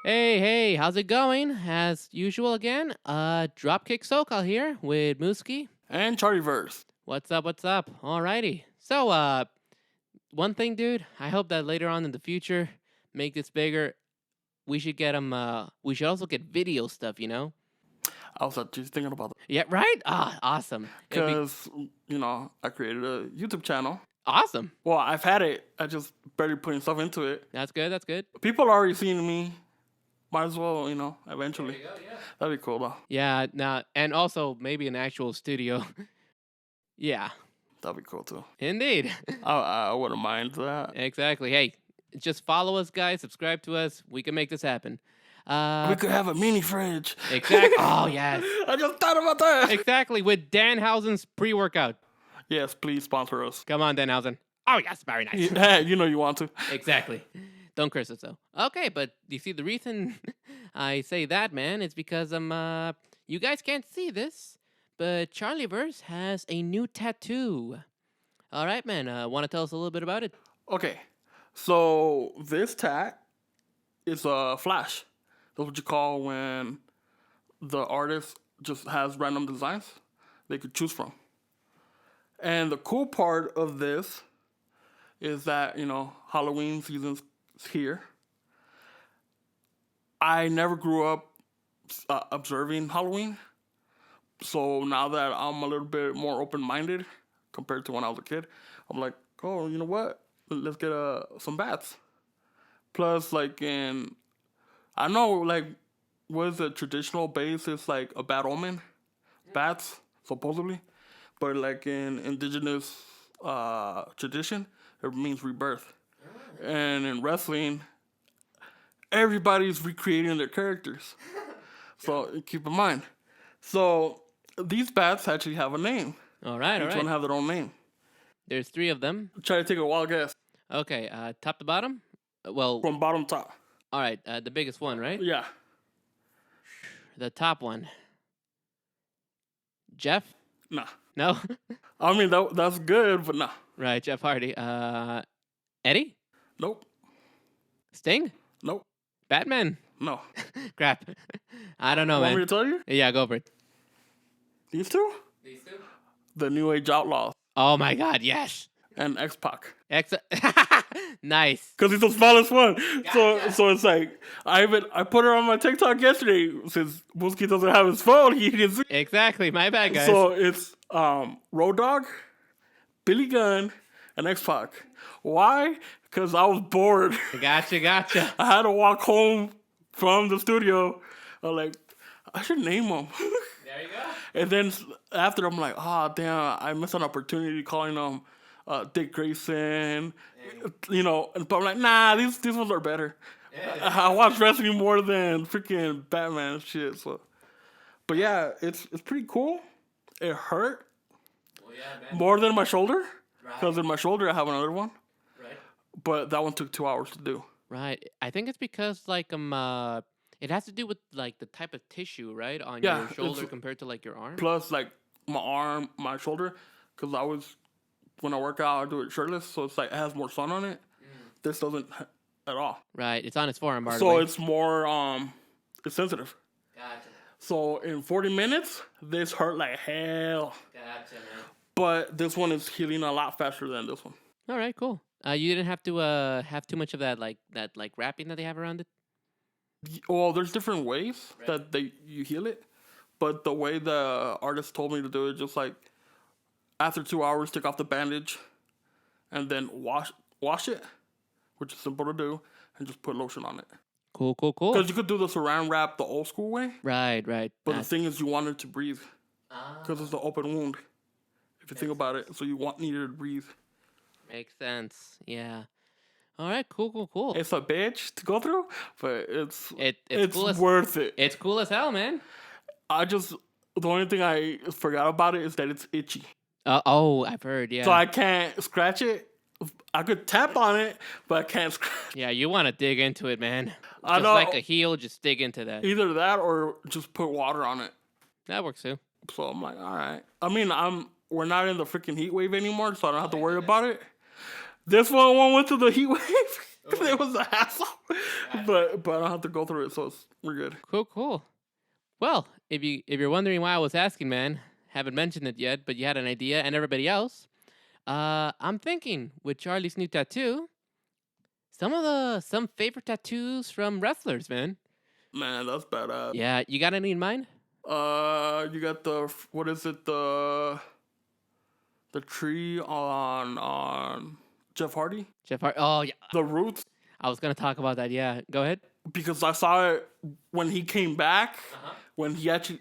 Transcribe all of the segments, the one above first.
Hey, how's it going? As usual again, Dropkick SoCal here with Mooski. And Charlieverse. What's up? Alrighty. So, one thing, dude, I hope that later on in the future, make this bigger, we should get we should also get video stuff, you know? I was just thinking about that. Yeah, right? Awesome. Because, I created a YouTube channel. Awesome. Well, I've had it. I just barely putting stuff into it. That's good. People are already seeing me. Might as well, eventually. There you go, yeah. That'd be cool, though. Yeah, and also maybe an actual studio. Yeah. That'd be cool, too. Indeed. I wouldn't mind that. Exactly. Hey, just follow us, guys. Subscribe to us. We can make this happen. We could have a mini fridge. Exactly. Oh, yes. I just thought about that. Exactly. With Danhausen's pre-workout. Yes, please sponsor us. Come on, Danhausen. Oh, yes. Very nice. Yeah, you want to. Exactly. Don't curse us, though. Okay, but you see, the reason I say that, man, is because you guys can't see this, but Charlieverse has a new tattoo. All right, man. Want to tell us a little bit about it? Okay, so this tat is a flash. That's what you call when the artist just has random designs they could choose from. And the cool part of this is that, Halloween season's here. I never grew up observing Halloween. So now that I'm a little bit more open-minded compared to when I was a kid, I'm like, oh, you know what? Let's get some bats. Plus, I know, what is the traditional base? It's like a bad omen. Bats, supposedly. But, in indigenous tradition, it means rebirth. And in wrestling, everybody's recreating their characters. So, keep in mind. So, these bats actually have a name. All right. Each one have their own name. There's 3 of them. Try to take a wild guess. Okay, top to bottom? Well, From bottom to top. all right, the biggest one, right? Yeah. The top one. Jeff? Nah. No? I mean, that's good, but nah. Right, Jeff Hardy. Eddie? Nope. Sting? Nope. Batman? No. Crap. I don't know, Want man. me to tell you? Yeah, go for it. These two? These 2? The New Age Outlaws Oh my god, yes. and X-Pac. Nice. Because he's the smallest one. Gotcha. So it's like, I put her on my TikTok yesterday. Since Wolski doesn't have his phone, he didn't see. Exactly, my bad, guys. So it's Road Dogg, Billy Gunn, and X-Pac. Why? Because I was bored. Gotcha. I had to walk home from the studio. I'm like, I should name them. There you go. And then after, I'm like, damn, I missed an opportunity calling them Dick Grayson. But I'm like, nah, these ones are better. Yeah. I watch wrestling more than freaking Batman and shit. So, but yeah, it's pretty cool. It hurt Well, yeah, man. more than my shoulder, Right. because in my shoulder I have another one. Right. But that one took 2 hours to do. Right. I think it's because it has to do with like the type of tissue, right, on Yeah, your shoulder it's- compared to like your arm. Plus, my arm, my shoulder, because when I work out, I do it shirtless, so it's like it has more sun on it. This doesn't at all. Right. It's on his forearm, by the So way. it's more it's sensitive. Gotcha. So in 40 minutes, this hurt like hell. Gotcha, man. But this one is healing a lot faster than this one. All right, cool. You didn't have to have too much of that wrapping that they have around it. Well, there's different ways Right. that you heal it, but the way the artist told me to do it, just like after 2 hours, take off the bandage, and then wash it, which is simple to do, and just put lotion on it. Cool. Because you could do the saran wrap the old school way, Right. but the thing is you want it to breathe Ah, because it's an open wound. If you think about it, so you need it to breathe. makes sense. Yeah. All right. Cool. It's a bitch to go through, but it's cool as, worth it. It's cool as hell, man. The only thing I forgot about it is that it's itchy. I've heard. Yeah. So I can't scratch it. I could tap on it, but I can't scratch. Yeah, you want to dig into it, man. I Just know. like a heel, just dig into that. Either that or just put water on it. That works too. So I'm like, all right. I mean, we're not in the freaking heat wave anymore, so I don't have to worry about it. This one went to the heat wave. It was a hassle, but I don't have to go through it, so we're good. Cool. Well, if you're wondering why I was asking, man, haven't mentioned it yet, but you had an idea, and everybody else. I'm thinking with Charlie's new tattoo, some favorite tattoos from wrestlers, man. Man, that's badass. Yeah, you got any in mind? You got what is it, the tree on Jeff Hardy, Jeff Hart. Oh yeah, the roots, I was gonna talk about that. Yeah, go ahead. because I saw it when he came back. Uh-huh. When he actually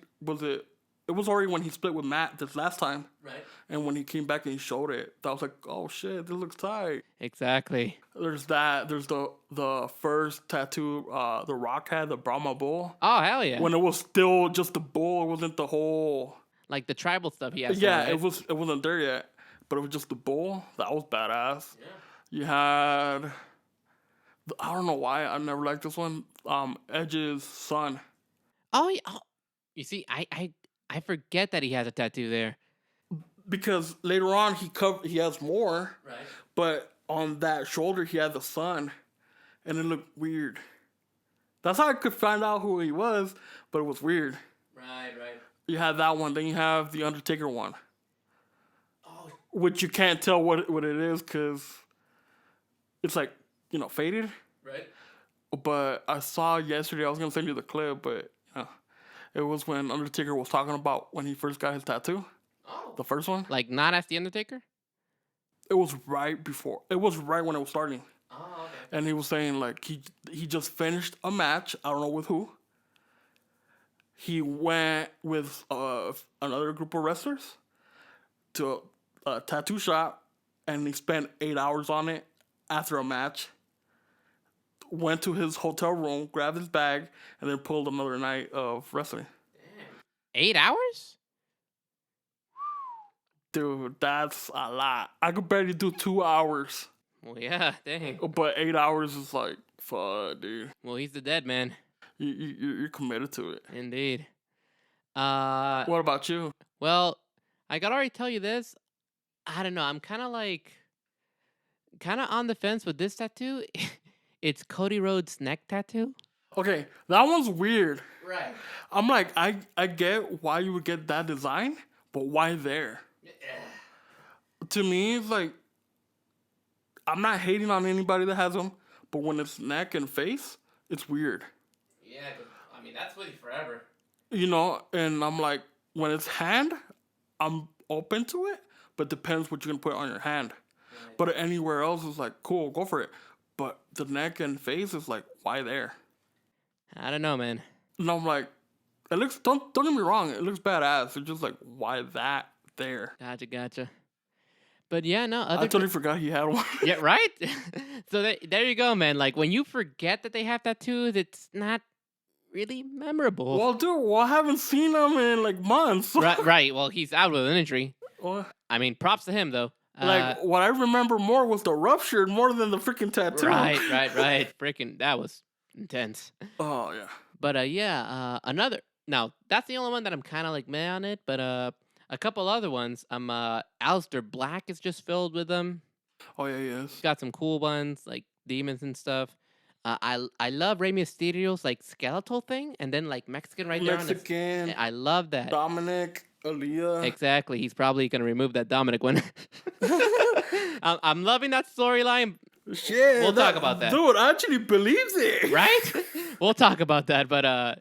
it was already when he split with Matt this last time. Right. And when he came back and he showed it, I was like, oh shit, this looks tight. Exactly. There's that. There's the first tattoo the Rock had, the Brahma Bull. Oh hell yeah! When it was still just the bull, it wasn't the whole. Like the tribal stuff he has. Yeah, right? it wasn't there yet, but it was just the bull. That was badass. Yeah. You had, I don't know why I never liked this one. Edge's son. Oh yeah. Oh. You see, I forget that he has a tattoo there. Because later on he has more, Right. but on that shoulder he had the sun, and it looked weird. That's how I could find out who he was, but it was weird. Right. You have that one, then you have the Undertaker one, Oh. which you can't tell what it is because it's like, faded. Right. But I saw yesterday, I was gonna send you the clip, but it was when Undertaker was talking about when he first got his tattoo, Oh. the first one. Like not as the Undertaker. It was right before. It was right when it was starting. Oh. Okay. And he was saying like he just finished a match. I don't know with who. He went with another group of wrestlers to a tattoo shop, and he spent 8 hours on it after a match. Went to his hotel room, grabbed his bag, and then pulled another night of wrestling. Damn. 8 hours? Dude, that's a lot. I could barely do 2 hours. Well, yeah. Dang. But 8 hours is like, fuck, dude. Well, he's the dead man. You're committed to it. Indeed. What about you? Well, I gotta already tell you this. I don't know. I'm kind of on the fence with this tattoo. It's Cody Rhodes' neck tattoo. Okay, that one's weird. Right. I'm like, I get why you would get that design, but why there? To me, it's like, I'm not hating on anybody that has them, but when it's neck and face, it's weird. Yeah, I mean, that's with you forever. And I'm like, when it's hand, I'm open to it, but depends what you're going to put on your hand. Right. But anywhere else is like, cool, go for it. But the neck and face is like, why there? I don't know, man. And I'm like, it looks, don't get me wrong, it looks badass. It's just like, why that there? Gotcha. But yeah, no. I totally forgot he had one. Yeah, right? So there you go, man. Like, when you forget that they have tattoos, it's not really memorable. Well, dude, I haven't seen him in like months. Right. Well, he's out with an injury. What? I mean, props to him, though. Like, what I remember more was the ruptured more than the freaking tattoo. Right. Freaking, that was intense. Oh, yeah. But, another. Now, that's the only one that I'm kind of like meh on it. But, a couple other ones. Aleister Black is just filled with them. Oh, yeah, he is. He's got some cool ones, like demons and stuff. I love Rey Mysterio's, like, skeletal thing. And then, like, Mexican right there on Mexican. I love that. Dominic. Aaliyah. Exactly. He's probably going to remove that Dominic one. I'm loving that storyline. Shit. We'll talk about that. Dude actually believes it. Right? We'll talk about that. But,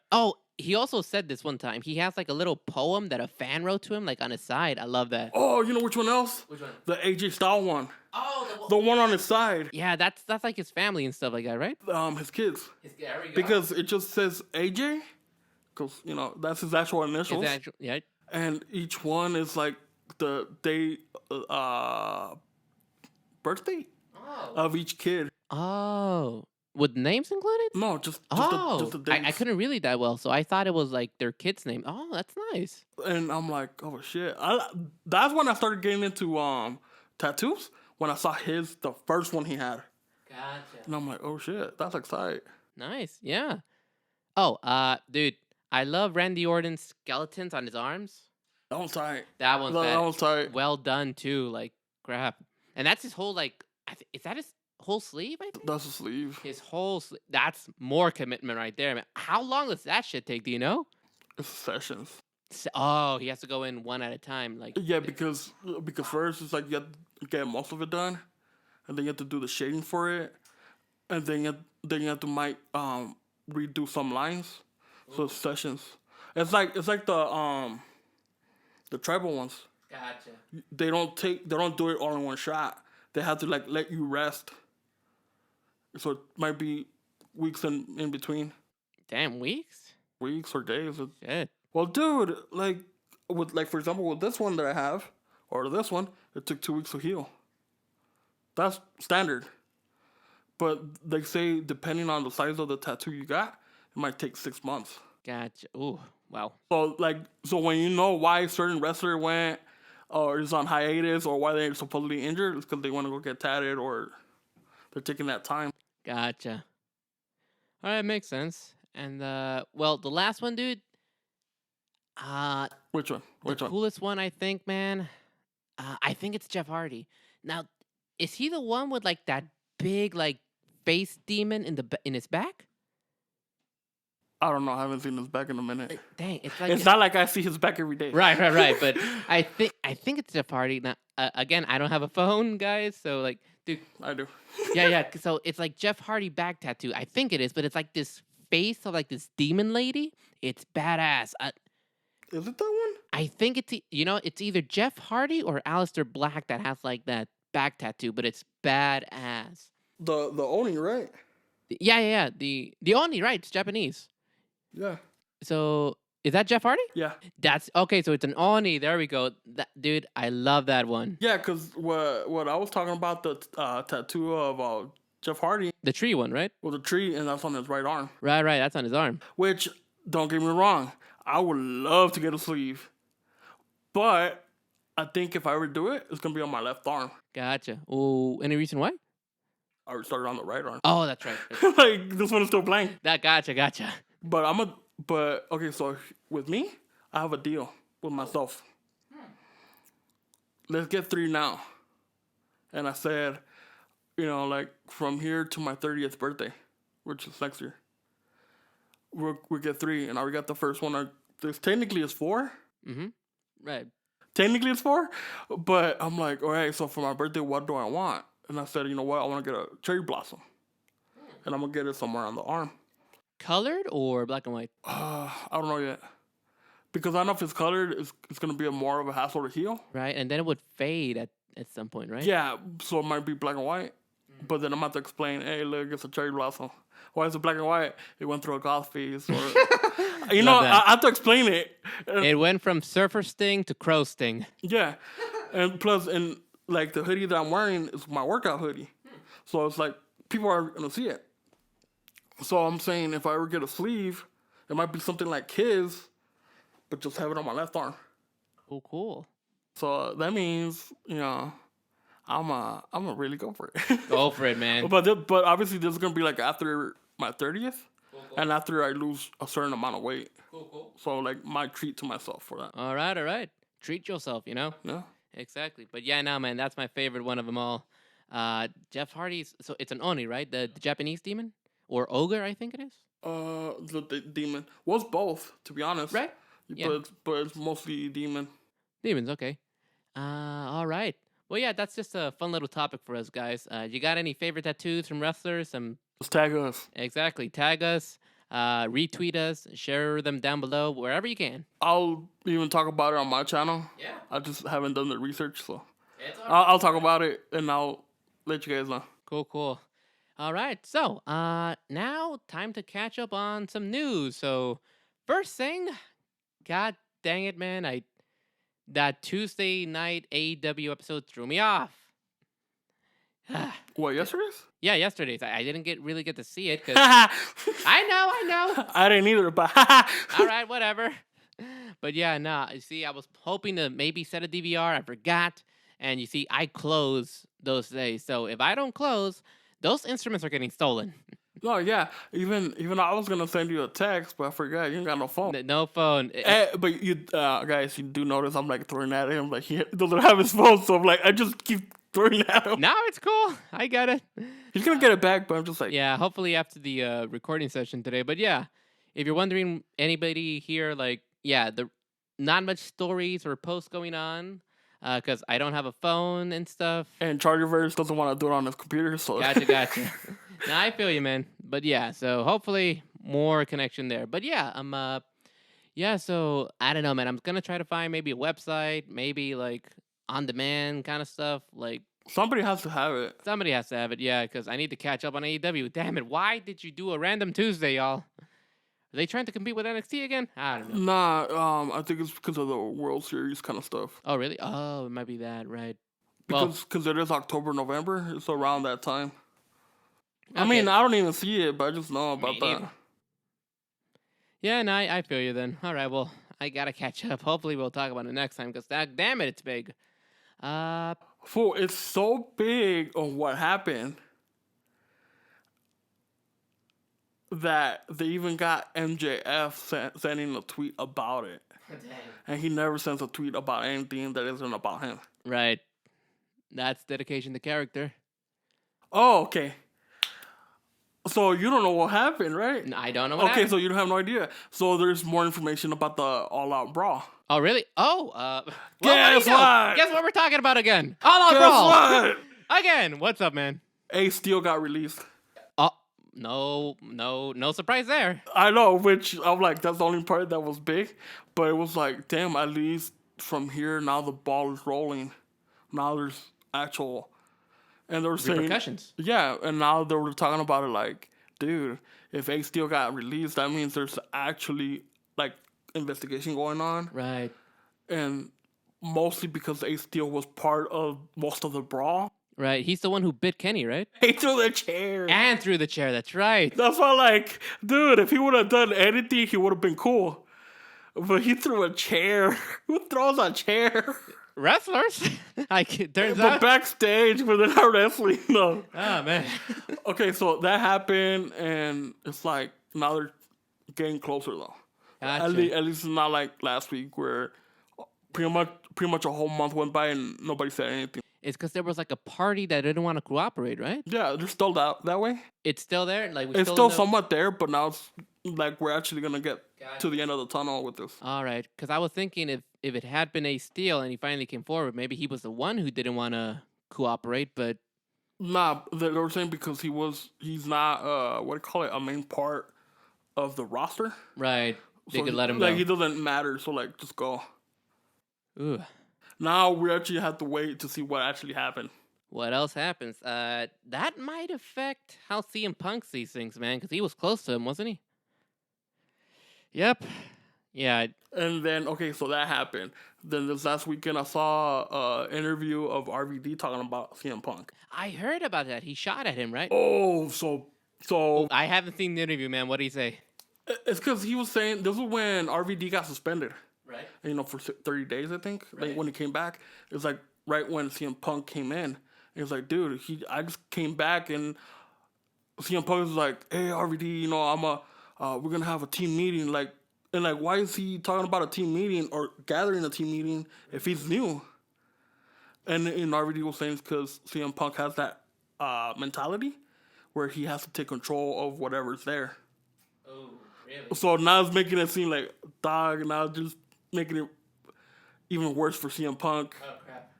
he also said this one time. He has like a little poem that a fan wrote to him, like on his side. I love that. Oh, you know which one else? Which one? The AJ Styles one. Oh, the one on his side. Yeah, that's like his family and stuff like that, right? His kids. There we go. Because it just says AJ. Because, that's his actual initials. Yeah. And each one is like the day, birthday of each kid. Oh. With names included? No, just the dates. I couldn't read it that well, so I thought it was like their kid's name. Oh, that's nice. And I'm like, oh shit. That's when I started getting into tattoos. When I saw the first one he had. Gotcha. And I'm like, oh shit, that's exciting. Nice, yeah. Oh, dude, I love Randy Orton's skeletons on his arms. That one's tight. That one's tight. Well done too. Like crap, and that's his whole like. Is that his whole sleeve, I think? That's a sleeve. His whole sleeve. That's more commitment right there, man. How long does that shit take, do you know? It's sessions. Oh, he has to go in one at a time. Like, Yeah, because first it's like you have to get most of it done, and then you have to do the shading for it, and then you have to redo some lines. So it's sessions. It's like the tribal ones. gotcha. They don't do it all in one shot. They have to like let you rest. So it might be weeks in between. Damn, weeks? Weeks or days. Shit. Well, dude, like for example with this one that I have, or this one, it took 2 weeks to heal. That's standard. But they say depending on the size of the tattoo you got, it might take 6 months. Gotcha. Ooh, wow. So when you know why a certain wrestler went or is on hiatus or why they're supposedly injured, it's because they want to go get tatted or they're taking that time. Gotcha. All right, makes sense. And well, the last one, dude. Which one? The coolest one, I think, man. I think it's Jeff Hardy. Now, is he the one with like that big like face demon in his back? I don't know. I haven't seen his back in a minute. Dang, it's like It's not like I see his back every day. right. But I think it's Jeff Hardy. Now, again, I don't have a phone, guys. So like, dude, I do. yeah. So it's like Jeff Hardy back tattoo. I think it is, but it's like this face of like this demon lady. It's badass. Is it that one? I think it's it's either Jeff Hardy or Aleister Black that has like that back tattoo, but it's badass. The Oni, right? Yeah. The Oni, right? It's Japanese. Yeah. So is that Jeff Hardy? Yeah. That's okay. So it's an Oni. There we go. Dude, I love that one. Yeah, because what I was talking about, the tattoo of Jeff Hardy, The tree one, right? with a tree, and that's on his right arm. Right. That's on his arm. Which, don't get me wrong, I would love to get a sleeve. But I think if I ever do it, it's going to be on my left arm. Gotcha. Oh, any reason why? I would start on the right arm. Oh, that's right. Like, this one is still blank. Gotcha. But okay, so with me, I have a deal with myself. Let's get 3 now. And I said, like from here to my 30th birthday, which is next year, we'll get 3. And I already got the first one. There's technically it's 4. Mm-hmm. Right. Technically it's 4. But I'm like, all right, so for my birthday, what do I want? And I said, you know what? I want to get a cherry blossom. And I'm going to get it somewhere on the arm. Colored or black and white? I don't know yet. Because I don't know if it's colored, it's going to be more of a hassle to heal. Right, and then it would fade at some point, right? Yeah, so it might be black and white. But then I'm going to have to explain, hey, look, it's a cherry blossom. Why is it black and white? It went through a goth phase. Or, I have to explain it. It went from surfer sting to crow sting. Yeah. And plus, like the hoodie that I'm wearing is my workout hoodie. So it's like, people are going to see it. So I'm saying if I ever get a sleeve, it might be something like his, but just have it on my left arm. Oh, cool. So that means, I'm gonna really go for it. Go for it, man. But obviously this is gonna be like after my 30th, cool. And after I lose a certain amount of weight. Cool. So like my treat to myself for that. All right. Treat yourself, Yeah. Exactly. But yeah, no, man, that's my favorite one of them all. Jeff Hardy's. So it's an Oni, right? The Japanese demon or ogre, I think it is. The demon. Well, it's both, to be honest. Right. Yeah. But it's mostly demon. Demons, okay. All right. Well, yeah, that's just a fun little topic for us, guys. You got any favorite tattoos from wrestlers? Just tag us. Exactly. Tag us, retweet us, share them down below, wherever you can. I'll even talk about it on my channel. Yeah. I just haven't done the research, so It's all right. I'll talk about it, and I'll let you guys know. Cool. All right. So, now time to catch up on some news. So, first thing, god dang it, man, that Tuesday night AEW episode threw me off. What, yesterday's? Yeah, yesterday's. I didn't really get to see it because I know. I didn't either, but All right, whatever. But yeah, nah. You see, I was hoping to maybe set a DVR. I forgot, and you see, I close those days. So if I don't close, those instruments are getting stolen. No, yeah. Even I was gonna send you a text, but I forgot. You ain't got no phone. No phone. But you guys, you do notice I'm like throwing at him like he doesn't have his phone, so I'm like I just keep throwing at him. Now it's cool. I get it. He's gonna get it back, but I'm just like, Yeah, hopefully after the recording session today. But yeah, if you're wondering, anybody here, like, yeah, the not much stories or posts going on, because I don't have a phone and stuff. and Chargerverse doesn't want to do it on his computer, so Gotcha. Now I feel you, man. But yeah, so hopefully more connection there. But yeah, yeah, so I don't know, man. I'm gonna try to find maybe a website, maybe like on demand kind of stuff. Like somebody has to have it. somebody has to have it, yeah, because I need to catch up on AEW. Damn it, why did you do a random Tuesday, y'all? Are they trying to compete with NXT again? I don't know. Nah, I think it's because of the World Series kind of stuff. Oh, really? Oh, it might be that, right? Well, Because it is October, November. It's around that time. I okay. mean, I don't even see it, but I just know about Me that. neither. Yeah, no, I feel you then. All right, well, I gotta catch up. Hopefully, we'll talk about it next time because that, damn it, it's big. Fool, it's so big on what happened that they even got MJF sending a tweet about it. And he never sends a tweet about anything that isn't about him. Right. That's dedication to character. Oh, okay. So you don't know what happened, right? I don't know what Okay, happened. so you don't have no idea. So there's more information about the All Out Brawl. Oh, really? Oh, well, Guess what? Guess what we're talking about again? All Out Guess Brawl. what? Again. What's up, man? Ace Steel got released. Oh, no surprise there. I know, which I'm like, that's the only part that was big. But it was like, damn, at least from here, now the ball is rolling. Now there's actual... And they were saying... Repercussions. Yeah, and now they were talking about it like, dude, if Ace Steel got released, that means there's actually, like, investigation going on. Right. And mostly because Ace Steel was part of most of the brawl. Right. He's the one who bit Kenny, right? He threw the chair. And threw the chair. That's right. That's why, like, dude, if he would have done anything, he would have been cool. But he threw a chair. Who throws a chair? Wrestlers. Like, it turns But out. backstage, but they're not wrestling, no. Oh, man. Okay, so that happened, and it's like, now they're getting closer, though. Gotcha. At least it's not like last week where pretty much a whole month went by and nobody said anything. It's because there was like a party that didn't want to cooperate, right? Yeah, they're still that way. It's still there. Like It's still somewhat there, but now it's like we're actually gonna get to the end of the tunnel with this. All right, because I was thinking if it had been Ace Steel and he finally came forward, maybe he was the one who didn't want to cooperate. But Nah, they were saying because he's not what do you call it, a main part of the roster. right, they So could let him like go. he doesn't matter, so like just go. Ooh, Now we actually have to wait to see what actually happened. what else happens? That might affect how CM Punk sees things, man, because he was close to him, wasn't he? Yep. Yeah. And then okay, so that happened. Then this last weekend I saw an interview of RVD talking about CM Punk. I heard about that. He shot at him, right? Oh, so I haven't seen the interview, man. What did he say? it's because he was saying this was when RVD got suspended. Right. You know, for 30 days, I think. Right. Like when he came back, it was like right when CM Punk came in. He was like, dude, I just came back and CM Punk was like, hey RVD, you know, we're gonna have a team meeting, like, and like, why is he talking about a team meeting or gathering a team meeting if he's new? And RVD was saying it's because CM Punk has that mentality where he has to take control of whatever's there. Oh, really? So now it's making it seem like dog, now just making it even worse for CM Punk. Oh, crap.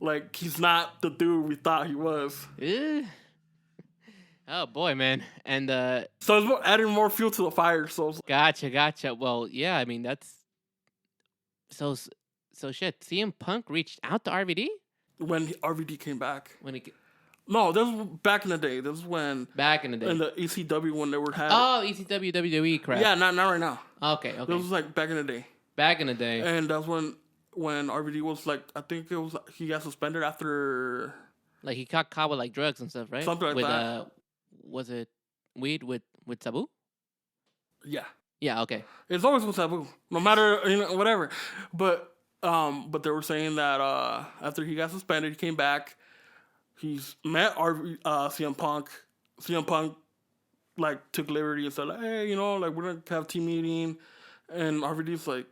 Like, he's not the dude we thought he was. Oh, boy, man. And, So it's adding more fuel to the fire. So it's Gotcha. Well, yeah, I mean, that's... So shit, CM Punk reached out to RVD? when RVD came back. When he... No, this was back in the day. This was when... Back in the day. In the ECW when they were had... Oh, ECW, WWE crap. Yeah, not right now. Okay. This was like back in the day. Back in the day. And that's when RVD was like... I think it was... He got suspended after... Like, he got caught with, like, drugs and stuff, right? Something like with, that. Was it weed with Sabu? Yeah. Yeah, okay. It's always with Sabu, no matter, you know, whatever. But they were saying that after he got suspended, he came back. He's met CM Punk. CM Punk like took liberty and said, like, hey, you know, like we're gonna have a team meeting, and RVD's like,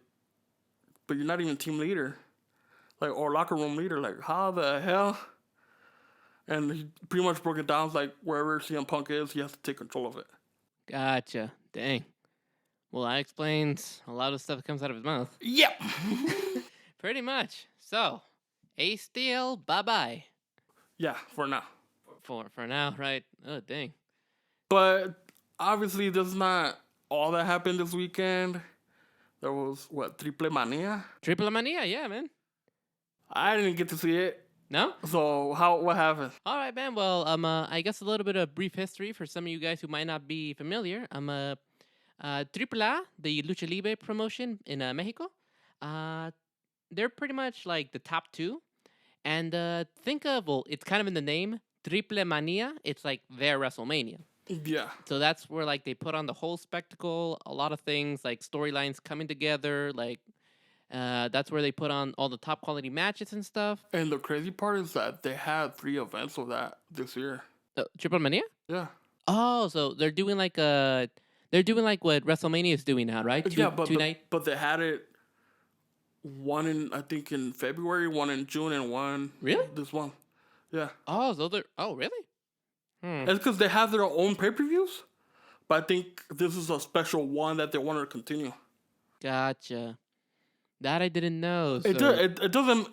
but you're not even team leader, like or locker room leader. Like how the hell? And he pretty much broke it down. It's like wherever CM Punk is, he has to take control of it. Gotcha. Dang. Well, that explains a lot of stuff that comes out of his mouth. Yep. Pretty much. So, Ace Steel, bye-bye. Yeah, for now. For now, right? Oh, dang. But obviously, there's not all that happened this weekend. There was, Triplemania? Triplemania, yeah, man. I didn't get to see it. No? So, what happened? All right, man. Well, I guess a little bit of brief history for some of you guys who might not be familiar. AAA, the Lucha Libre promotion in Mexico, they're pretty much like the top two. And think of, well, it's kind of in the name, Triplemania. It's like their WrestleMania. Yeah. So that's where like they put on the whole spectacle, a lot of things like storylines coming together, like that's where they put on all the top quality matches and stuff. And the crazy part is that they had 3 events of that this year. Triplemania? Yeah. Oh, so they're doing like what WrestleMania is doing now, right? But they had it one in February, one in June, and one Really? this one. Yeah. Oh, so they're really? It's because they have their own pay-per-views, but I think this is a special one that they wanted to continue. Gotcha. That I didn't know. So. It doesn't.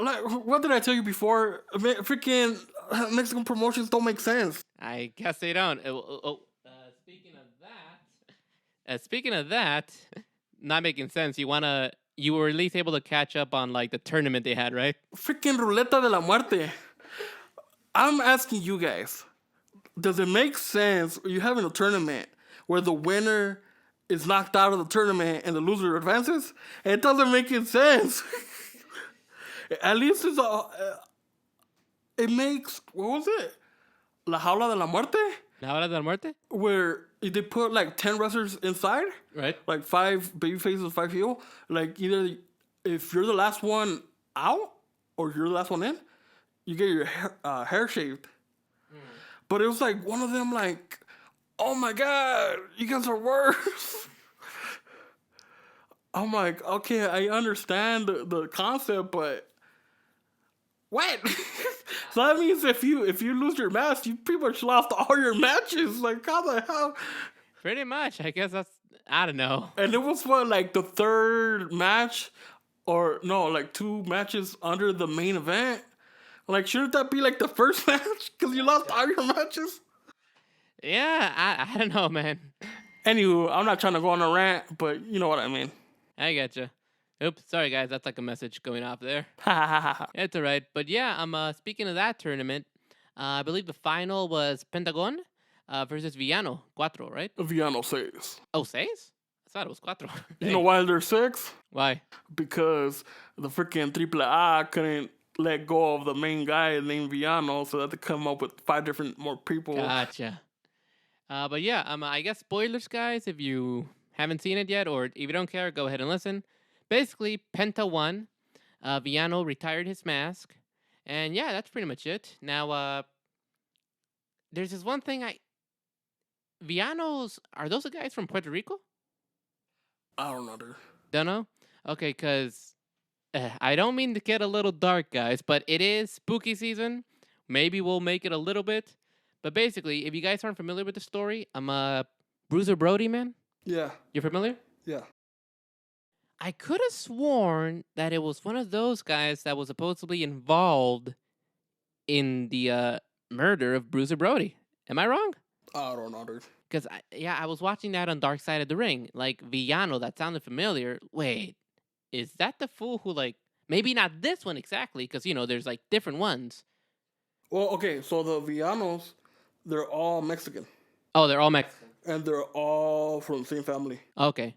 Like, what did I tell you before? Freaking Mexican promotions don't make sense. I guess they don't. Speaking of that, not making sense. You were at least able to catch up on like the tournament they had, right? Freaking Ruleta de la Muerte. I'm asking you guys, does it make sense you having a tournament where the winner is knocked out of the tournament and the loser advances? It doesn't make any sense. At least it makes, what was it? La Jaula de la Muerte? La Jaula de la Muerte? Where they put like 10 wrestlers inside. Right. Like 5 baby faces, 5 heel. Like either if you're the last one out or you're the last one in, you get your hair shaved. But it was like one of them like, oh my God, you guys are worse. I'm like, okay, I understand the concept, but what? So that means if you lose your match, you pretty much lost all your matches. Like, how the hell? Pretty much. I guess I don't know. And it was like the 3rd match, or no, like 2 matches under the main event. Like, shouldn't that be like the first match? Because you lost all your matches? Yeah, I don't know, man. Anywho, I'm not trying to go on a rant, but you know what I mean. I gotcha. Oops, sorry guys, that's like a message going off there. It's alright. But yeah, speaking of that tournament, I believe the final was Pentagon versus Villano, Cuatro, right? Villano 6. Oh, 6? I thought it was Cuatro. You know why they're 6? Why? Because the freaking AAA couldn't let go of the main guy named Villano, so that they come up with 5 different more people. Gotcha. But yeah, I guess spoilers, guys, if you haven't seen it yet, or if you don't care, go ahead and listen. Basically, Penta won. Villano retired his mask. And yeah, that's pretty much it. Now, there's this one thing Villanos, are those the guys from Puerto Rico? I don't know, dude. Don't know? Okay, because I don't mean to get a little dark, guys, but it is spooky season. Maybe we'll make it a little bit. But basically, if you guys aren't familiar with the story, I'm Bruiser Brody, man. Yeah. You're familiar? Yeah. I could have sworn that it was one of those guys that was supposedly involved in the murder of Bruiser Brody. Am I wrong? I don't know, dude. Because, I was watching that on Dark Side of the Ring. Like, Villano, that sounded familiar. Wait, is that the fool who, like, maybe not this one exactly, because, there's, like, different ones. Well, okay, so the Villanos, they're all Mexican. Oh, they're all Mexican. And they're all from the same family. Okay.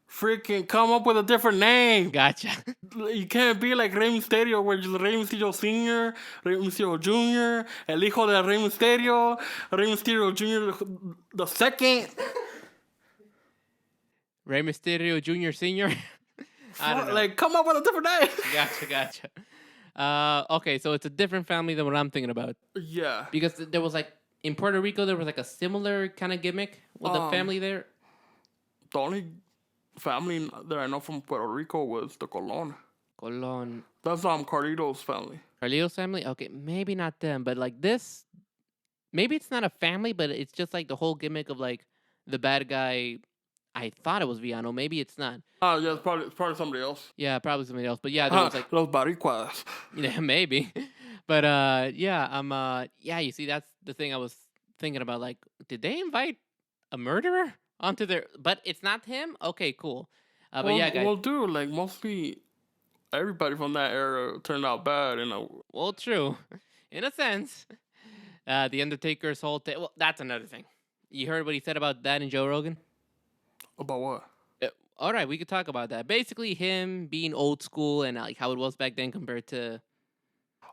Freaking come up with a different name. Gotcha. You can't be like Rey Mysterio, where it's Rey Mysterio Sr., Rey Mysterio Jr., El Hijo de Rey Mysterio, Rey Mysterio Jr. the second. Rey Mysterio Jr. Sr.? I don't know. Like, come up with a different name. Gotcha. Okay, so it's a different family than what I'm thinking about. Yeah. Because there was like, in Puerto Rico, there was like a similar kind of gimmick with the family there. The only family that I know from Puerto Rico was the Colon. Colon. That's Carlito's family. Carlito's family? Okay, maybe not them, but like this, maybe it's not a family, but it's just like the whole gimmick of like the bad guy. I thought it was Viano. Maybe it's not. Oh, yeah, it's probably somebody else. Yeah, probably somebody else. But yeah, there was like Los Baricuas. yeah, maybe. But yeah, yeah, you see that's the thing I was thinking about like did they invite a murderer onto their but it's not him? Okay, cool. But Well, yeah, guys. well, dude, like mostly everybody from that era turned out bad, Well, true. In a sense. The Undertaker's whole thing. Well, that's another thing. You heard what he said about that in Joe Rogan? About what? All right, we could talk about that. Basically, him being old school and like how it was back then compared to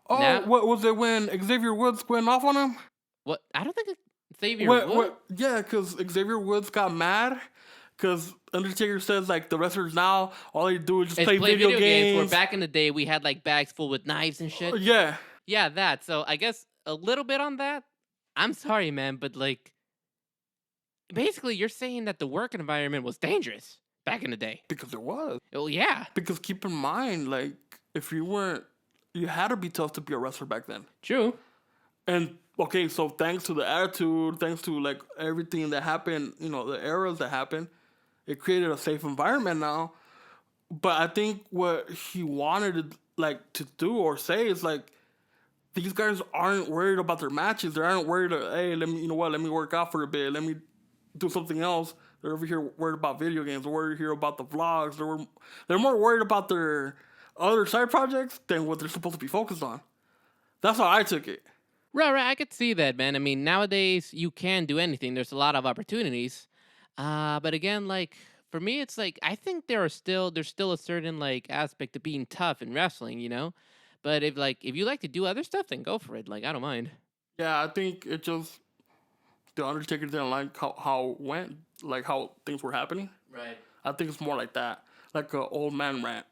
Oh, now. what was it when Xavier Woods went off on him? What I don't think Xavier would. Yeah, because Xavier Woods got mad because Undertaker says like the wrestlers now all they do is just It's play video games. Where back in the day we had like bags full with knives and shit. Yeah, Yeah, that. So I guess a little bit on that. I'm sorry, man, but like, basically, you're saying that the work environment was dangerous back in the day. because it was. Well, yeah, Because keep in mind, like if you weren't, you had to be tough to be a wrestler back then. true. And okay, so thanks to the attitude, thanks to like everything that happened, the eras that happened, it created a safe environment now. But I think what he wanted to do or say is like these guys aren't worried about their matches. They aren't worried. Hey, let me work out for a bit. Let me do something else. They're over here worried about video games. They're worried here about the vlogs. They're more worried about their other side projects than what they're supposed to be focused on. That's how I took it. Right. I could see that, man. I mean, nowadays you can do anything. There's a lot of opportunities. But again, like for me, it's like I think there's still a certain like aspect of being tough in wrestling, you know. But if you like to do other stuff, then go for it. Like I don't mind. Yeah, I think it just the Undertaker didn't like how it went, like how things were happening. Right. I think it's more like that, like an old man rant.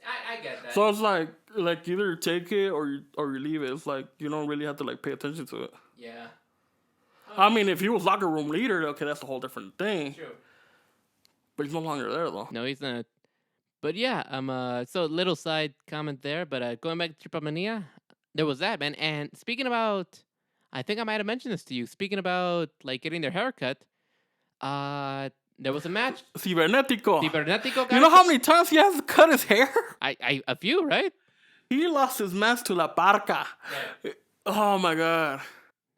I get that. So it's like either take it or you leave it. It's like you don't really have to like pay attention to it. Yeah. I mean, if he was locker room leader, okay, that's a whole different thing. True. But he's no longer there though. No, he's not. But yeah, so little side comment there, but going back to Triplemania, there was that, man. And speaking about, I think I might have mentioned this to you. Speaking about like getting their haircut, there was a match. Cibernetico. Cibernetico, guys. You know how many times he has to cut his hair? A few, right? He lost his mask to La Parca. Yeah. Oh my god.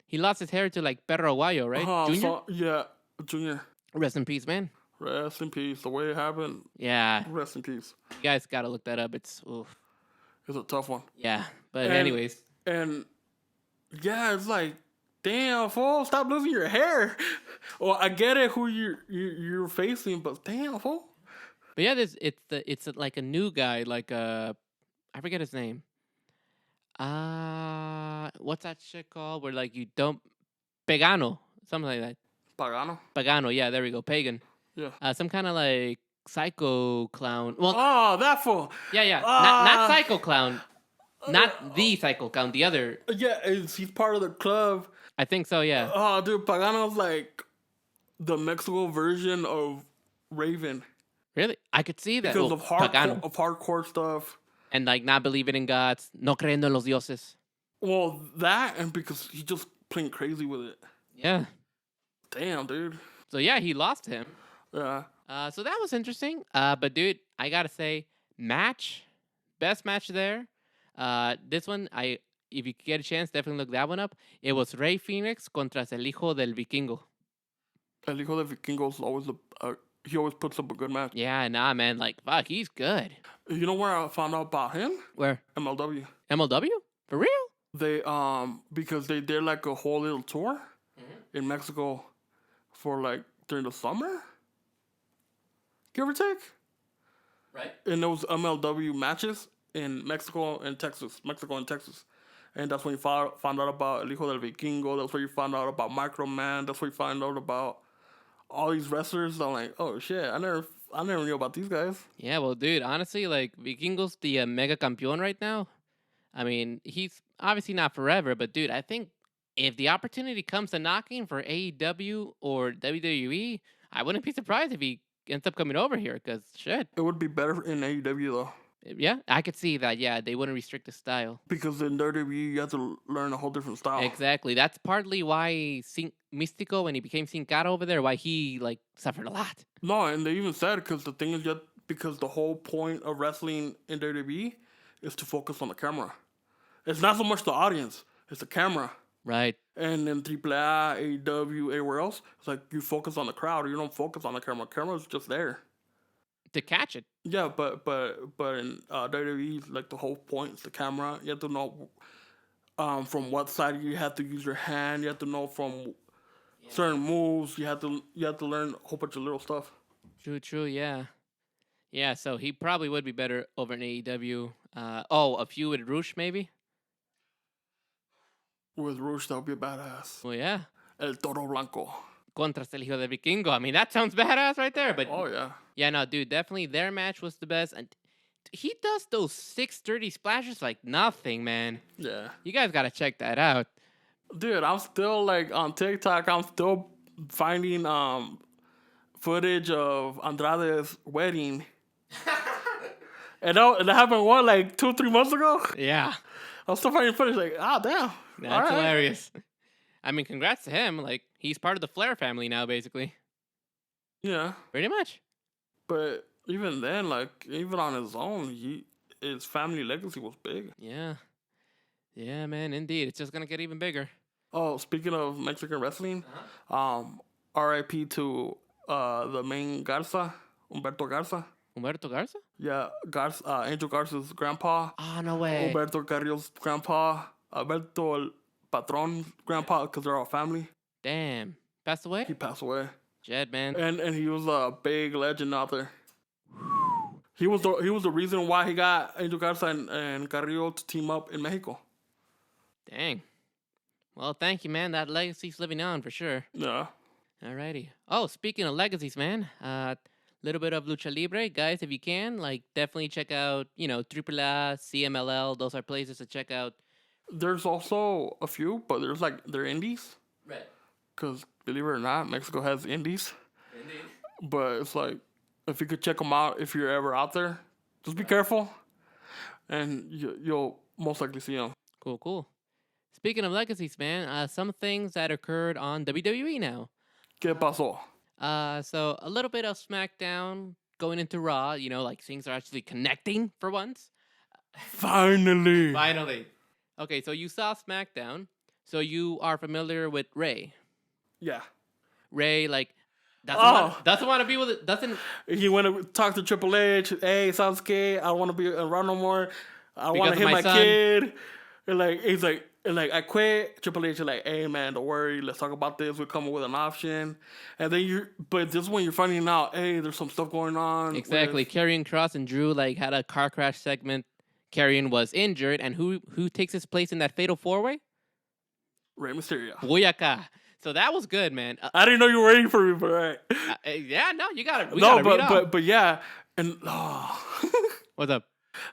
He lost his hair to like Perro Aguayo, right? Junior? Yeah, Junior. Rest in peace, man. Rest in peace. The way it happened. Yeah. Rest in peace. You guys gotta look that up. It's It's a tough one. yeah. But anyways. And yeah, it's like, damn, fool, stop losing your hair. Well, I get it who you're facing, but damn, fool. But yeah, it's like a new guy, like I forget his name. What's that shit called? Where like you don't Pagano, something like that. Pagano, yeah, there we go, pagan. Yeah. Some kind of like psycho clown. Well, that fool. yeah, not psycho clown, not the psycho clown, the other. Yeah, he's part of the club. I think so, yeah. Oh, dude, Pagano's like the Mexico version of Raven. Really, I could see that Because of hardcore stuff. And like not believing in gods, no creyendo en los dioses. Well, that and because he's just playing crazy with it. Yeah. Damn, dude. So yeah, he lost him. Yeah. So that was interesting. But dude, I gotta say, best match there. This one, if you get a chance, definitely look that one up. It was Rey Fénix contra el hijo del Vikingo. El hijo del Vikingo is always he always puts up a good match. Yeah, nah, man. Like, fuck, he's good. You know where I found out about him? Where? MLW. MLW? For real? They because they did like a whole little tour in Mexico for like during the summer, give or take. Right. And those MLW matches in Mexico and Texas, and that's when you found out about El Hijo del Vikingo. That's where you found out about Microman. That's where you find out about all these wrestlers. I'm like, oh shit, I never knew about these guys. Yeah, well, dude, honestly, like Vikingo's the mega campeón right now. I mean, he's obviously not forever, but dude, I think if the opportunity comes to knocking for AEW or WWE, I wouldn't be surprised if he ends up coming over here. Cause shit, It would be better in AEW though. Yeah, I could see that. Yeah, they wouldn't restrict the style. Because in WWE, you have to learn a whole different style. Exactly. That's partly why Mystico, when he became Sin Cara over there, why he like suffered a lot. No, and they even said because the thing is just because the whole point of wrestling in WWE is to focus on the camera. It's not so much the audience; it's the camera. Right. And in AAA, AEW, everywhere else, it's like you focus on the crowd. You don't focus on the camera. Camera's just there. To catch it. Yeah, but in WWE, like the whole point is the camera. You have to know from what side you have to use your hand. You have to know from certain moves. You have to learn a whole bunch of little stuff. True, yeah. Yeah, so he probably would be better over in AEW. A feud with Roosh, maybe? With Roosh, that would be a badass. Well, yeah. El Toro Blanco. Contra el Hijo de Vikingo. I mean, that sounds badass right there. But Oh, yeah. Yeah, no, dude, definitely their match was the best. And he does those 630 splashes like nothing, man. Yeah. You guys got to check that out. Dude, I'm still, like, on TikTok, I'm still finding footage of Andrade's wedding. and that happened, what, like 2-3 months ago? Yeah. I'm still finding footage, like, damn. That's hilarious. I mean, congrats to him. Like, he's part of the Flair family now, basically. Yeah. Pretty much. But even then, like, even on his own, his family legacy was big. Yeah. Yeah, man, indeed. It's just going to get even bigger. Oh, speaking of Mexican wrestling, R.I.P. to the main Garza, Humberto Garza. Humberto Garza? Yeah, Angel Garza's grandpa. Oh, no way. Humberto Carrillo's grandpa. Alberto El Patron's grandpa, because they're all family. Damn. Passed away? He passed away. Jed, man. And he was a big legend out there. He was the reason why he got Angel Garza and Carrillo to team up in Mexico. Dang. Well, thank you, man. That legacy's living on for sure. Yeah. Alrighty. Oh, speaking of legacies, man. Little bit of Lucha Libre. Guys, if you can, like, definitely check out, AAA, CMLL. Those are places to check out. There's also a few, but they're indies. Right. Because, believe it or not, Mexico has indies. Indeed. But it's like, if you could check them out if you're ever out there, just be careful. And you'll most likely see them. Cool. Speaking of legacies, man, some things that occurred on WWE now. ¿Qué pasó? So a little bit of SmackDown going into Raw, like things are actually connecting for once. Finally. Okay, so you saw SmackDown, so you are familiar with Ray. Yeah. Ray, like, doesn't want to be with it. Doesn't. He went to talk to Triple H. Hey, Sasuke, I don't want to be around no more. I want to hit my kid. And he's like, I quit. Triple H is like, hey man, don't worry. Let's talk about this. We're coming with an option. And then but this is when you're finding out, hey, there's some stuff going on. Exactly. Karrion Kross and Drew had a car crash segment. Karrion was injured, and who takes his place in that fatal 4-way? Rey Mysterio. Boyaka. So that was good, man. I didn't know you were waiting for me, but right. Yeah, no, you got it. No, but yeah, and What's up?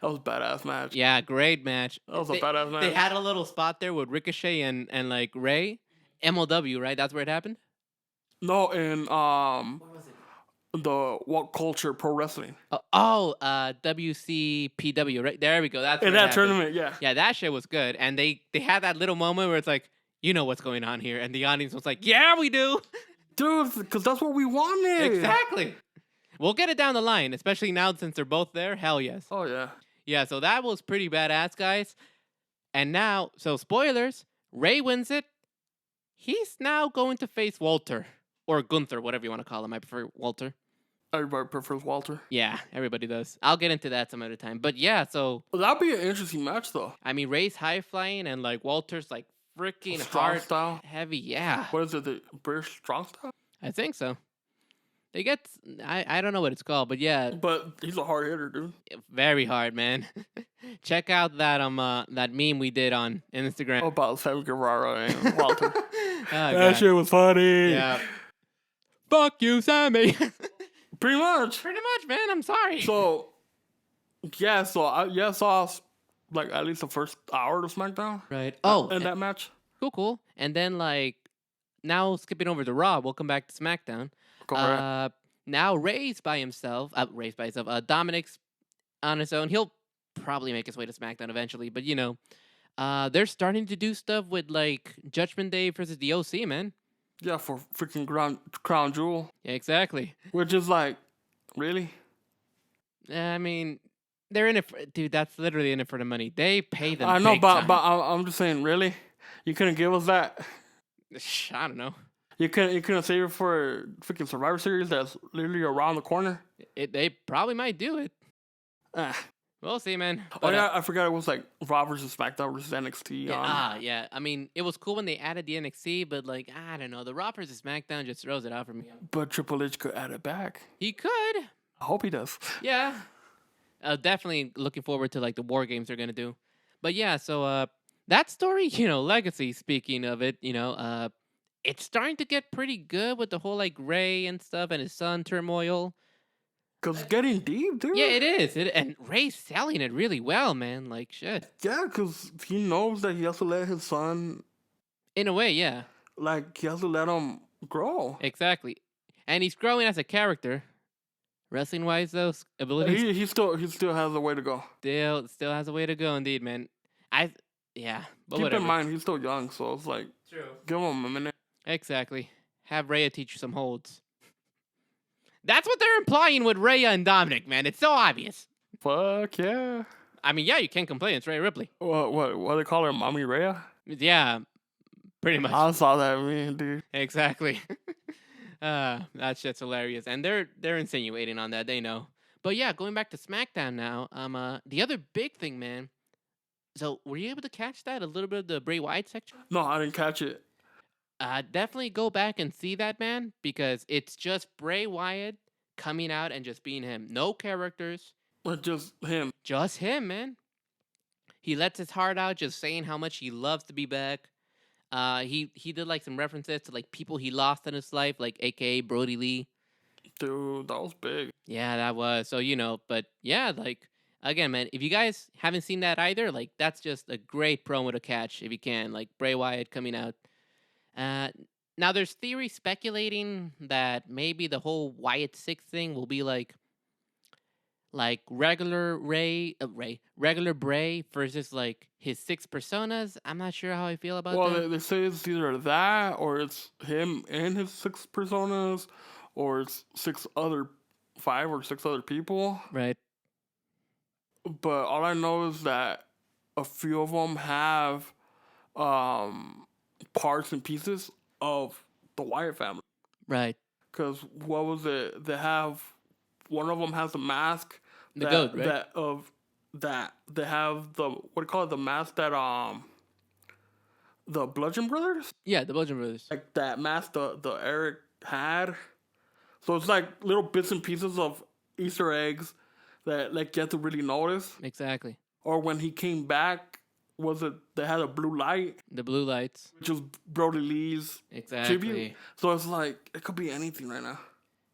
That was a badass match. Yeah, great match. That was a badass match. They had a little spot there with Ricochet and like Ray, MLW, right? That's where it happened. No, in What was it? The What Culture Pro Wrestling. WCPW, right? There we go. That's in that tournament, yeah. Yeah, that shit was good, and they had that little moment where it's like, you know what's going on here, and the audience was like, yeah, we do, dude, because that's what we wanted. Exactly. We'll get it down the line, especially now since they're both there. Hell yes. Oh yeah. Yeah, so that was pretty badass, guys. And now, so spoilers, Ray wins it. He's now going to face Walter. Or Gunther, whatever you want to call him. I prefer Walter. Everybody prefers Walter. Yeah, everybody does. I'll get into that some other time. But yeah, so... Well, that'd be an interesting match, though. I mean, Ray's high-flying and, like, Walter's, like, freaking strong hard. Style? Heavy, yeah. What is it, the British strong style? I think so. They get... I don't know what it's called, but yeah. But he's a hard hitter, dude. Very hard, man. Check out that that meme we did on Instagram. Oh, about Sammy Guevara and Walter. That shit was funny. Yeah. Fuck you, Sammy. Pretty much, man. I'm sorry. So, yeah. So I saw like at least the first hour of SmackDown. Right. In that match. Cool. And then like now skipping over to Raw, we'll come back to SmackDown. Now Ray's by himself. Dominic's on his own. He'll probably make its way to SmackDown eventually. But they're starting to do stuff with like Judgment Day versus the OC, man. Yeah, for freaking crown jewel. Yeah, exactly. Which is like, really? I mean, they're in it, dude. That's literally in it for the money. They pay them. I know, big but time. I'm just saying, really? You couldn't give us that? I don't know. You couldn't save it for freaking Survivor Series that's literally around the corner? They probably might do it. Ah. We'll see, man. But, yeah, I forgot it was like Raw versus SmackDown versus NXT. Yeah. I mean, it was cool when they added the NXT, but like, I don't know. The Raw versus SmackDown just throws it out for me. But Triple H could add it back. He could. I hope he does. Yeah. Definitely looking forward to like the War Games they're gonna do. But yeah, so that story, Legacy. Speaking of it, it's starting to get pretty good with the whole like Ray and stuff and his son turmoil. Cause it's getting deep, dude. Yeah, it is. And Ray's selling it really well, man. Like shit. Yeah, cause he knows that he has to let his son. In a way, yeah. Like he has to let him grow. Exactly, and he's growing as a character. Wrestling wise, though, abilities. He still has a way to go. Still has a way to go, indeed, man. But Keep whatever. in mind he's still young, so it's like True. Give him a minute. Exactly. Have Rhea teach you some holds. That's what they're implying with Rhea and Dominic, man. It's so obvious. Fuck yeah. I mean, yeah, you can't complain. It's Rhea Ripley. What do they call her? Mommy Rhea? Yeah, pretty much. I saw that meme, dude. Exactly. That shit's hilarious. And they're insinuating on that. They know. But yeah, going back to SmackDown now. The other big thing, man. So, were you able to catch that? A little bit of the Bray Wyatt section? No, I didn't catch it. Definitely go back and see that, man, because it's just Bray Wyatt coming out and just being him. No characters. But just him. Just him, man. He lets his heart out, just saying how much he loves to be back. He did like some references to like people he lost in his life, like AKA Brody Lee. Dude, that was big. Yeah, that was. So, but yeah, like, again, man, if you guys haven't seen that either, like, that's just a great promo to catch if you can. Like, Bray Wyatt coming out. Now, there's theory speculating that maybe the whole Wyatt 6 thing will be like regular regular Bray versus like his 6 personas. I'm not sure how I feel about that. Well, they say it's either that or it's him and his 6 personas, or it's 5 or 6 other people. Right. But all I know is that a few of them have parts and pieces of the Wyatt family. Right. Because what was it? They have one of them has a mask. The goat, right? They have the what do you call it? The mask that the Bludgeon Brothers. Yeah, the Bludgeon Brothers. Like that mask the Eric had. So it's like little bits and pieces of Easter eggs that like you have to really notice. Exactly. Or when he came back, they had a blue light? The blue lights. Which was Brody Lee's tribute. Exactly. So it's like it could be anything right now.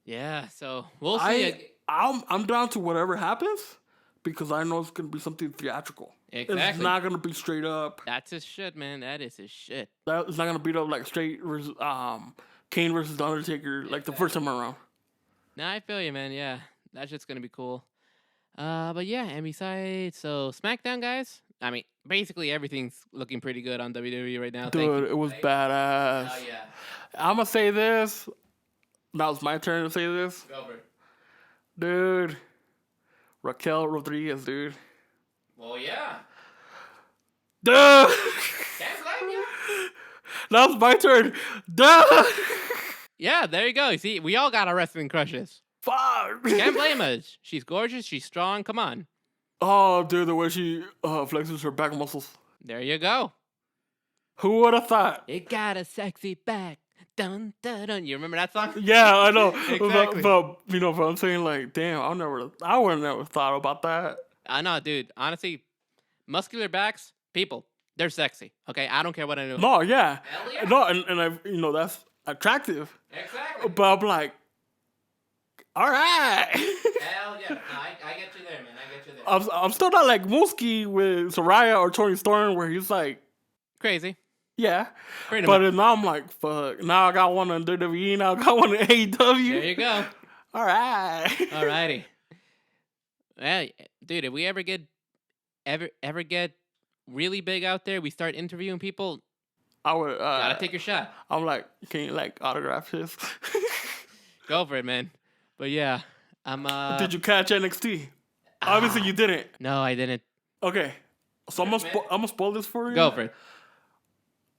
Yeah, so we'll see. I'm down to whatever happens because I know it's gonna be something theatrical. Exactly. It's not gonna be straight up. That's his shit, man. That is his shit. It's not gonna beat up like straight versus Kane versus The Undertaker like the first time around. Nah, I feel you, man. Yeah, that shit's gonna be cool. But yeah, and besides, so SmackDown, guys. I mean, basically everything's looking pretty good on WWE right now. Dude, it was badass. Oh yeah. I'm gonna say this. Now it's my turn to say this. Go for it. Dude, Raquel Rodriguez, dude. Well, yeah. Dude. Can't blame you. Now it's my turn. Dude. Yeah, there you go. See, we all got our wrestling crushes. Fuck. Can't blame us. She's gorgeous. She's strong. Come on. Oh, dude, the way she flexes her back muscles. There you go. Would have thought? It got a sexy back. Dun, dun, dun. You remember that song? Yeah, I know. Exactly. But I'm saying like, damn, I would have never thought about that. I know, dude. Honestly, muscular backs, people, they're sexy. Okay, I don't care what I do. No, yeah. Hell yeah. No, and that's attractive. Exactly. But I'm like, all right. Hell yeah. No, I get you there, man. I get you there. I'm still not like Mooski with Soraya or Tony Storm where he's like Crazy. Yeah. Pretty but much. now I'm like, fuck. Now I got one in WWE. Now I got one in AEW. There you go. All right. Alrighty. Yeah, dude, if we ever get ever get really big out there, we start interviewing people. I would. Gotta take your shot. I'm like, can you like autograph his? Go for it, man. But yeah, I'm. Did you catch NXT? Obviously, you didn't. No, I didn't. Okay, so I'm gonna spoil this for you. Go for it.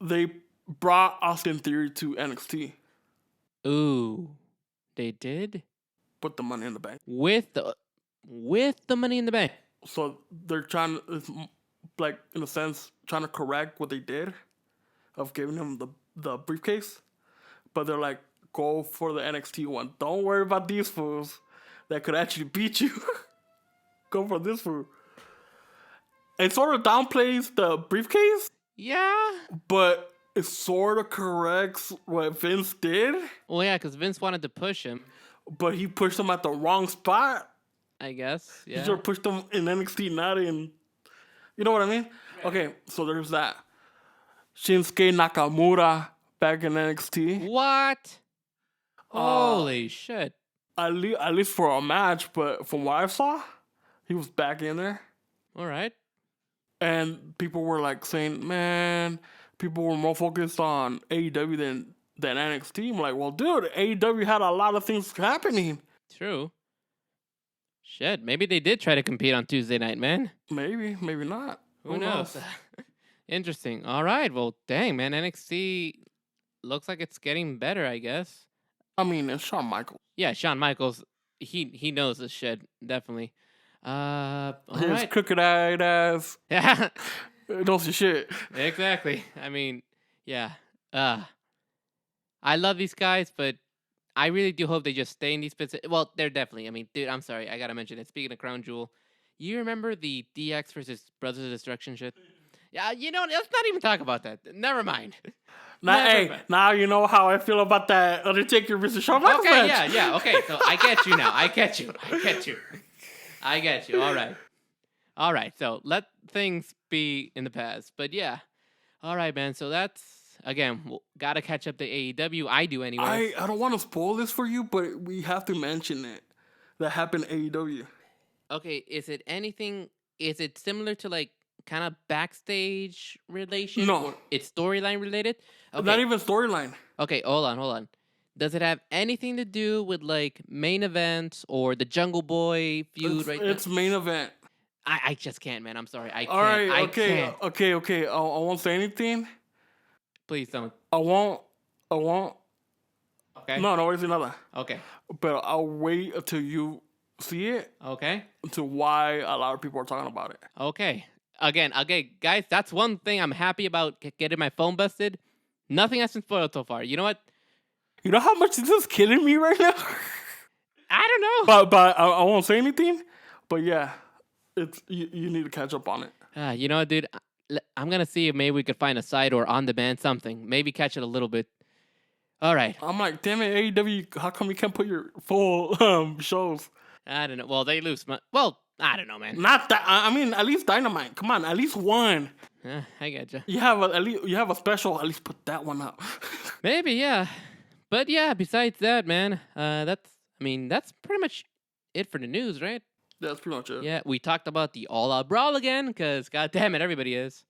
They brought Austin Theory to NXT. Ooh, they did Put the money in the bank. with the money in the bank. So they're trying to, like, in a sense, trying to correct what they did of giving him the briefcase. But they're like, go for the NXT one. Don't worry about these fools that could actually beat you. Go for this fool. It sort of downplays the briefcase, Yeah. but it sort of corrects what Vince did. Well, yeah, because Vince wanted to push him. But he pushed him at the wrong spot. I guess. He Yeah. sort of pushed him in NXT, not in. You know what I mean? Right. Okay, so there's that. Shinsuke Nakamura back in NXT. What? Holy shit. At least for a match, but from what I saw, he was back in there. All right. And people were like saying, man, people were more focused on AEW than NXT. I'm like, well, dude, AEW had a lot of things happening. True. Shit, maybe they did try to compete on Tuesday night, man. Maybe not. Who knows? Interesting. All right. Well, dang, man. NXT looks like it's getting better, I guess. I mean, it's Shawn Michaels. Yeah, Shawn Michaels. He knows this shit, definitely. All His right. crooked-eyed ass. Yeah. Knows your shit. Exactly. I mean, yeah. I love these guys, but I really do hope they just stay in these positions. Well, they're definitely. I mean, dude, I'm sorry. I gotta mention it. Speaking of Crown Jewel, you remember the DX versus Brothers of Destruction shit? Yeah, you know, let's not even talk about that. Never mind. Now you know how I feel about that Undertaker versus Shawn Michaels match. Okay, yeah. Okay, so I get you now. I get you. All right. So let things be in the past. But yeah. All right, man. So that's, again, gotta catch up to AEW. I do anyway. I don't want to spoil this for you, but we have to mention it. That happened in AEW. Okay, is it similar to like kind of backstage relation? No. Or it's storyline related? Okay. Not even storyline. Okay, hold on. Does it have anything to do with like main events or the Jungle Boy feud It's main event. I just can't, man. I'm sorry. I can't. All right, I can't. Okay. I won't say anything. Please don't. I won't. Okay. No, wait, another. Okay. But I'll wait until you see it. Okay. To why a lot of people are talking about it. Okay. Again, guys, that's one thing I'm happy about getting my phone busted. Nothing has been spoiled so far. You know what? You know how much this is killing me right now? I don't know. But I won't say anything. But yeah, it's you need to catch up on it. You know what, dude? I'm going to see if maybe we could find a site or on demand something. Maybe catch it a little bit. All right. I'm like, damn it, AEW, how come you can't put your full shows? I don't know. Well, they lose. Well, I don't know, man. Not that. I mean, at least Dynamite. Come on, at least one. I getcha. You have a special. At least put that one up. Maybe, yeah. But yeah, besides that, man, that's pretty much it for the news, right? That's pretty much it. Yeah, we talked about the All Out Brawl again, because god damn it, everybody is.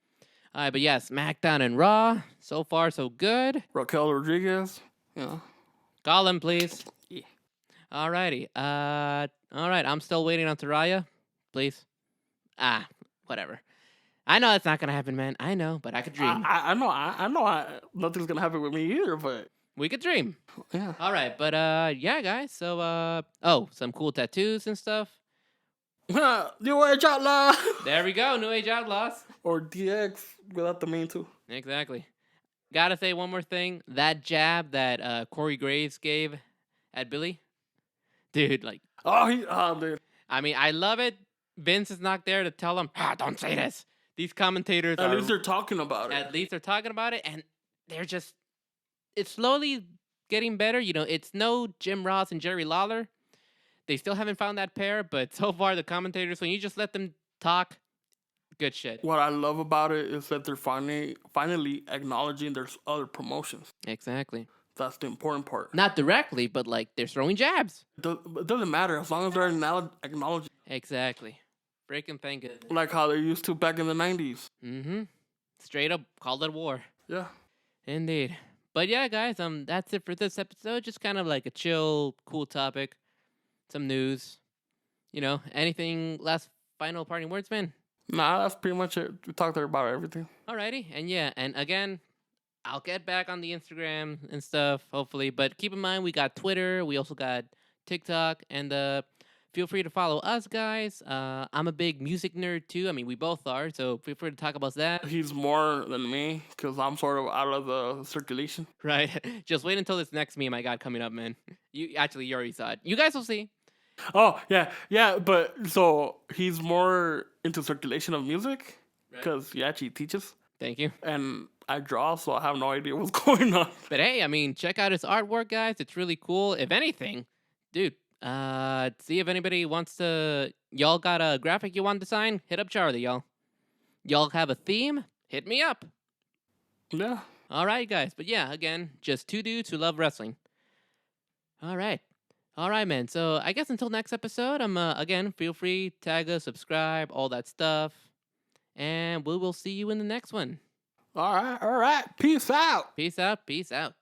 But yeah, SmackDown and Raw, so far so good. Raquel Rodriguez. Yeah. Call him, please. Yeah. Alrighty. All right, I'm still waiting on Taraya. Please. Whatever. I know it's not gonna happen, man. I know, but I could dream. I know. Nothing's gonna happen with me either, but we could dream. Yeah. All right, but yeah, guys. So some cool tattoos and stuff. New Age Outlaw. There we go, New Age Outlaws. Or DX without the main two. Exactly. Gotta say one more thing. That jab that Corey Graves gave at Billy, dude. Like, dude. I mean, I love it. Vince is not there to tell him, don't say this. These commentators At least they're talking about it. At least they're talking about it, and they're just, it's slowly getting better. You know, it's no Jim Ross and Jerry Lawler. They still haven't found that pair, but so far the commentators, when you just let them talk, good shit. What I love about it is that they're finally acknowledging there's other promotions. Exactly. That's the important part. Not directly, but like they're throwing jabs. It doesn't matter as long as they're acknowledging. Exactly. Freaking thank goodness. Like how they used to back in the 90s. Mm-hmm. Straight up called it war. Yeah. Indeed. But yeah, guys, that's it for this episode. Just kind of like a chill, cool topic. Some news. Anything last final parting words, man? Nah, that's pretty much it. We talked about everything. Alrighty. And yeah, and again, I'll get back on the Instagram and stuff, hopefully. But keep in mind, we got Twitter. We also got TikTok. And feel free to follow us, guys. I'm a big music nerd, too. I mean, we both are. So feel free to talk about that. He's more than me because I'm sort of out of the circulation. Right. Just wait until this next meme I got coming up, man. You already saw it. You guys will see. Oh, yeah. Yeah, but so he's more into circulation of music because he actually teaches. Thank you. And I draw, so I have no idea what's going on. But hey, I mean, check out his artwork, guys. It's really cool. If anything, dude, see if anybody wants to... Y'all got a graphic you want to design? Hit up Charlie, y'all. Y'all have a theme? Hit me up. Yeah. All right, guys. But yeah, again, just two dudes who love wrestling. All right. All right, man. So I guess until next episode, again, feel free, tag us, subscribe, all that stuff. And we will see you in the next one. All right. Peace out. Peace out. Peace out.